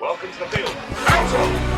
Welcome to the field. Out!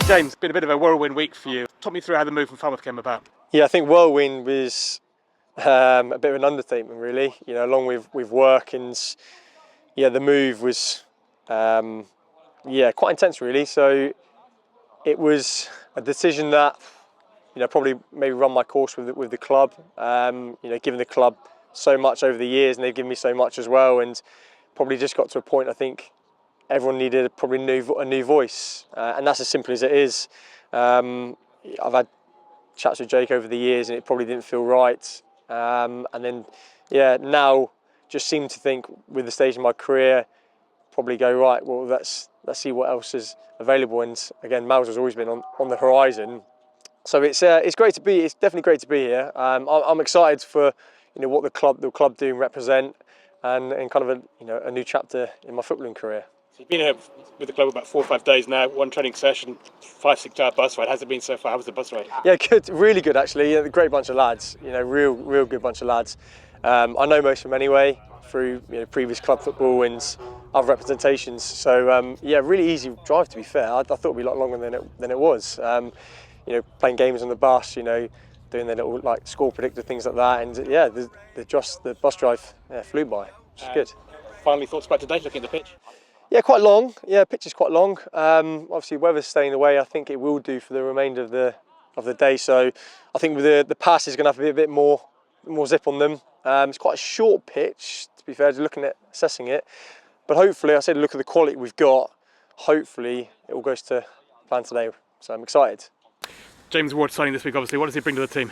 James, it's been a bit of a whirlwind week for you. Talk me through how the move from Falmouth came about. Yeah, I think whirlwind was a bit of an understatement, really. You know, along with work and the move was quite intense, really. So it was a decision that probably maybe run my course with the club. Given the club so much over the years, and they've given me so much as well, and probably just got to a point. I think everyone needed probably a new voice, and that's as simple as it is. I've had chats with Jake over the years, and it probably didn't feel right. And then, now just seem to think with the stage of my career, probably go right. Well, let's see what else is available. And again, Mouse has always been on the horizon, so it's great to be. It's definitely great to be here. I'm excited for what the club do and represent, and kind of a new chapter in my footballing career. So you've been here with the club about 4 or 5 days now, one training session, 5-6 hour bus ride. How's it been so far? How was the bus ride? Yeah, good, really good actually. A great bunch of lads, real good bunch of lads. I know most of them anyway through previous club football and other representations. So really easy drive, to be fair. I thought it'd be a lot longer than it was. Playing games on the bus, doing the little score predictor, things like that, and the bus drive flew by, which is good. Finally, thoughts about today, looking at the pitch? Yeah, quite long. Yeah, pitch is quite long. Obviously, weather's staying away. I think it will do for the remainder of the day. So, I think with the pass is going to have to be a bit more zip on them. It's quite a short pitch, to be fair, just looking at assessing it. But hopefully, I said, look at the quality we've got. Hopefully, it all goes to plan today. So I'm excited. James Ward signing this week, obviously. What does he bring to the team?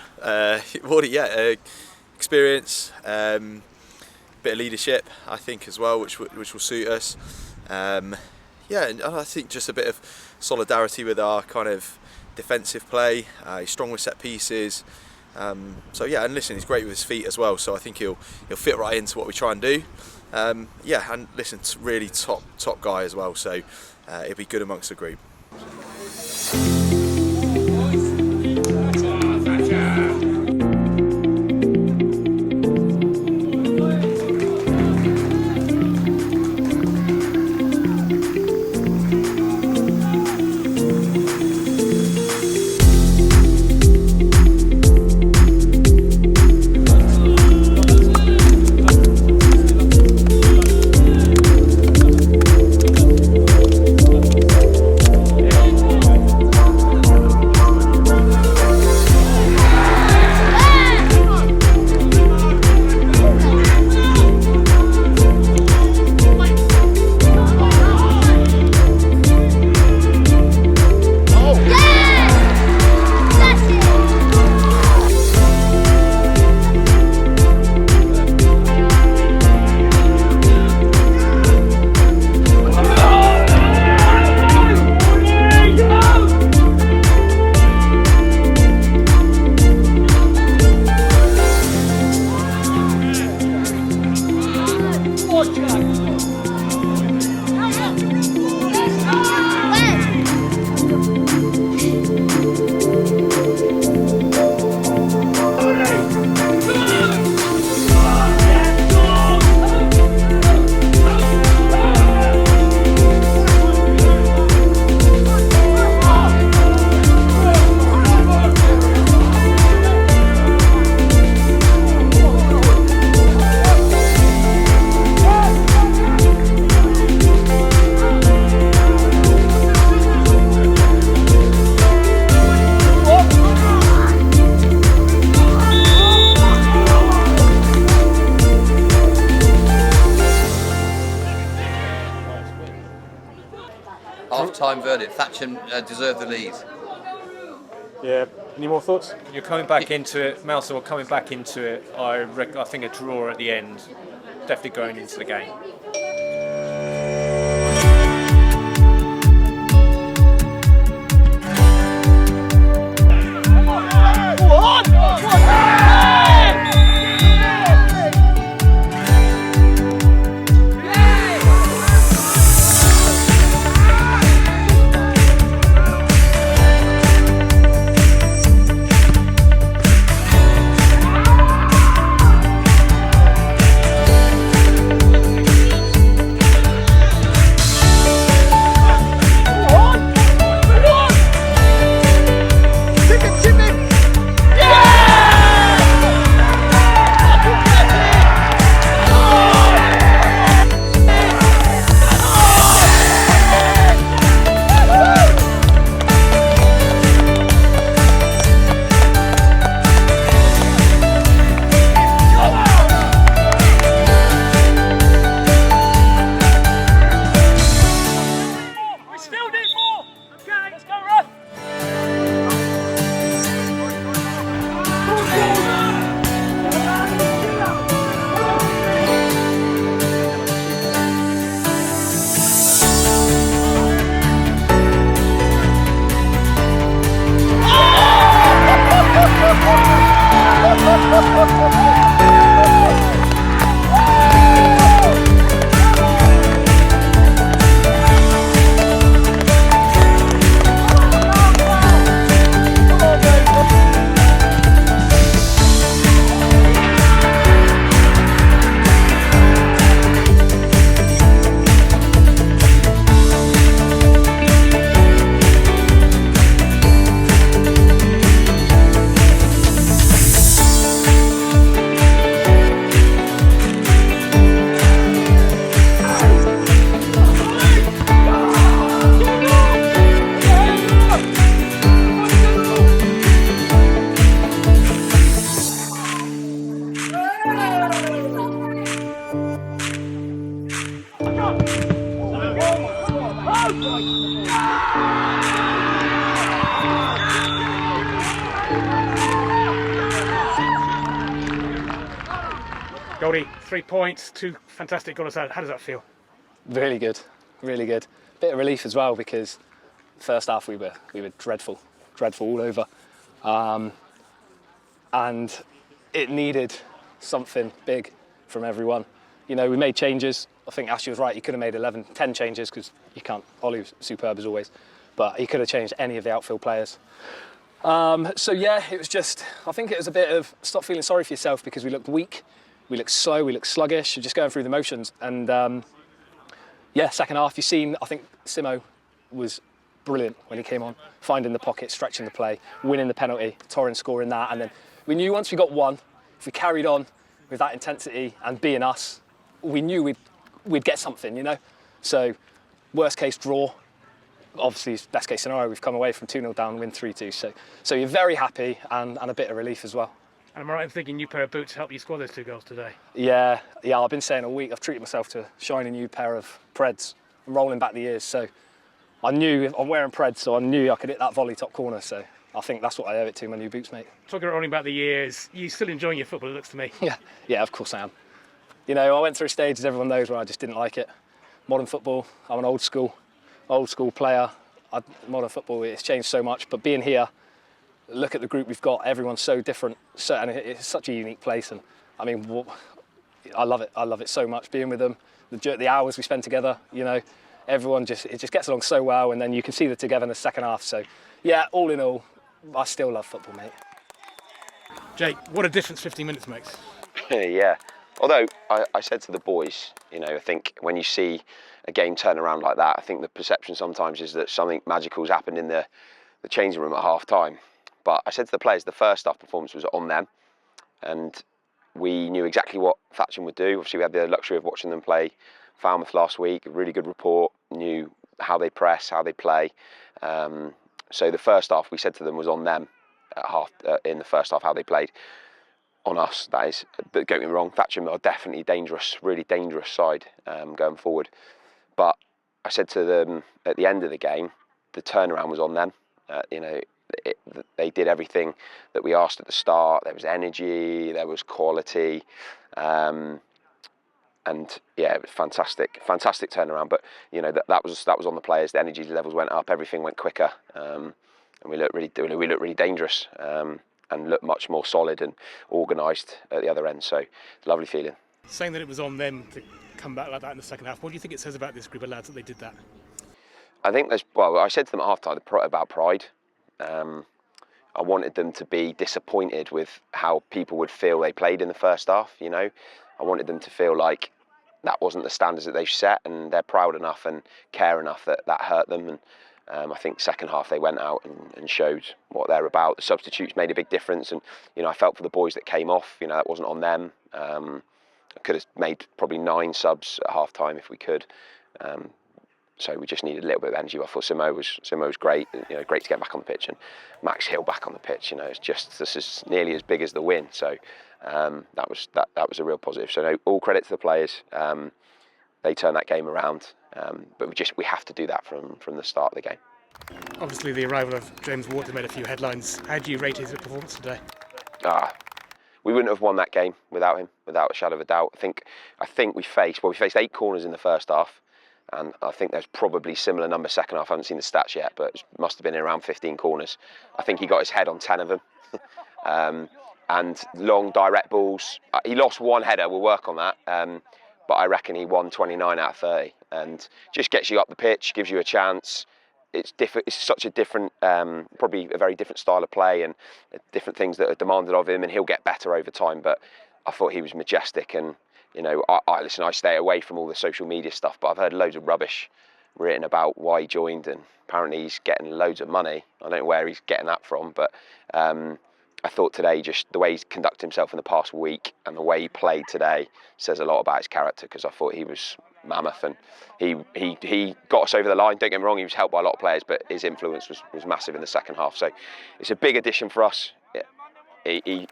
Experience, bit of leadership, I think, as well, which will suit us. And I think just a bit of solidarity with our kind of defensive play. He's strong with set pieces. And listen, he's great with his feet as well. So I think he'll fit right into what we try and do. And listen, really top guy as well. So he'll be good amongst the group. Half-time verdict. Thatcham deserved the lead. Yeah. Any more thoughts? You're coming back into it, Mousehole coming back into it. I think a draw at the end, definitely going into the game. Goldie, 3 points, 2 fantastic goals. How does that feel? Really good, really good. Bit of relief as well because first half we were dreadful all over, and it needed something big from everyone. You know, we made changes. I think Ashley was right. He could have made 10 changes because you can't. Ollie was superb as always, but he could have changed any of the outfield players. So yeah, it was just. I think it was a bit of stop feeling sorry for yourself because we looked weak. We looked slow, we looked sluggish, just going through the motions. And yeah, second half, you've seen, I think Simo was brilliant when he came on, finding the pocket, stretching the play, winning the penalty, Torrin scoring that. And then we knew once we got one, if we carried on with that intensity and being us, we knew we'd get something, you know? So worst case draw, obviously best case scenario, we've come away from 2-0 down, win 3-2. So you're very happy and a bit of relief as well. And am I right in thinking new pair of boots helped you score those 2 goals today? Yeah, I've been saying all week, I've treated myself to a shiny new pair of Preds. I'm rolling back the years, so I knew, I'm wearing Preds, so I knew I could hit that volley top corner, so I think that's what I owe it to, my new boots, mate. Talking about rolling back the years, you still enjoying your football, it looks to me. Yeah, of course I am. You know, I went through stages, everyone knows, where I just didn't like it. Modern football, I'm an old school player. Modern football, it's changed so much, but being here, look at the group we've got, everyone's so different, and it's such a unique place, and I mean, I love it so much, being with them, the hours we spend together, you know, everyone it just gets along so well, and then you can see the togetherness second half, so yeah, all in all, I still love football, mate. Jake, what a difference 15 minutes makes. Yeah, although I said to the boys, you know, I think when you see a game turn around like that, I think the perception sometimes is that something magical's happened in the changing room at half time. But I said to the players, the first half performance was on them, and we knew exactly what Thatcham would do. Obviously, we had the luxury of watching them play Falmouth last week, a really good report, knew how they press, how they play. So the first half, we said to them, was on them in the first half, how they played. On us, that is. But don't get me wrong, Thatcham are definitely dangerous, really dangerous side going forward. But I said to them at the end of the game, the turnaround was on them. They did everything that we asked at the start. There was energy, there was quality, and yeah, it was fantastic turnaround. But that was on the players. The energy levels went up, everything went quicker, and we looked really dangerous, and looked much more solid and organised at the other end. So it's a lovely feeling. Saying that it was on them to come back like that in the second half, what do you think it says about this group of lads that they did that? I think I said to them at half-time about pride. I wanted them to be disappointed with how people would feel they played in the first half. I wanted them to feel like that wasn't the standards that they've set, and they're proud enough and care enough that hurt them. And I think second half they went out and showed what they're about. The substitutes made a big difference, and I felt for the boys that came off. That wasn't on them. I could have made probably 9 subs at half time if we could. So we just needed a little bit of energy. I thought Simo was great. Great to get back on the pitch, and Max Hill back on the pitch. This is nearly as big as the win. So that was a real positive. So all credit to the players. They turned that game around, but we have to do that from the start of the game. Obviously, the arrival of James Wharton made a few headlines. How do you rate his performance today? We wouldn't have won that game without him, without a shadow of a doubt. I think we faced 8 corners in the first half, and I think there's probably similar numbers second half. I haven't seen the stats yet, but it must have been around 15 corners. I think he got his head on 10 of them. And long direct balls. He lost one header. We'll work on that. But I reckon he won 29 out of 30, and just gets you up the pitch, gives you a chance. It's such a different, probably a very different style of play, and different things that are demanded of him, and he'll get better over time. But I thought he was majestic, and I stay away from all the social media stuff, but I've heard loads of rubbish written about why he joined, and apparently he's getting loads of money. I don't know where he's getting that from, but I thought today, just the way he's conducted himself in the past week and the way he played today says a lot about his character, because I thought he was mammoth, and he got us over the line. Don't get me wrong, he was helped by a lot of players, but his influence was massive in the second half. So it's a big addition for us. He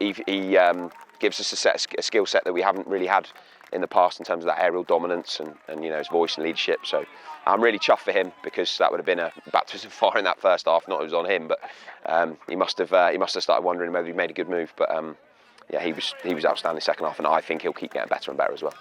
gives us a skill set that we haven't really had in the past in terms of that aerial dominance and his voice and leadership. So I'm really chuffed for him, because that would have been a baptism of fire in that first half. Not it was on him, but he must have started wondering whether he made a good move. But yeah, he was outstanding second half, and I think he'll keep getting better and better as well.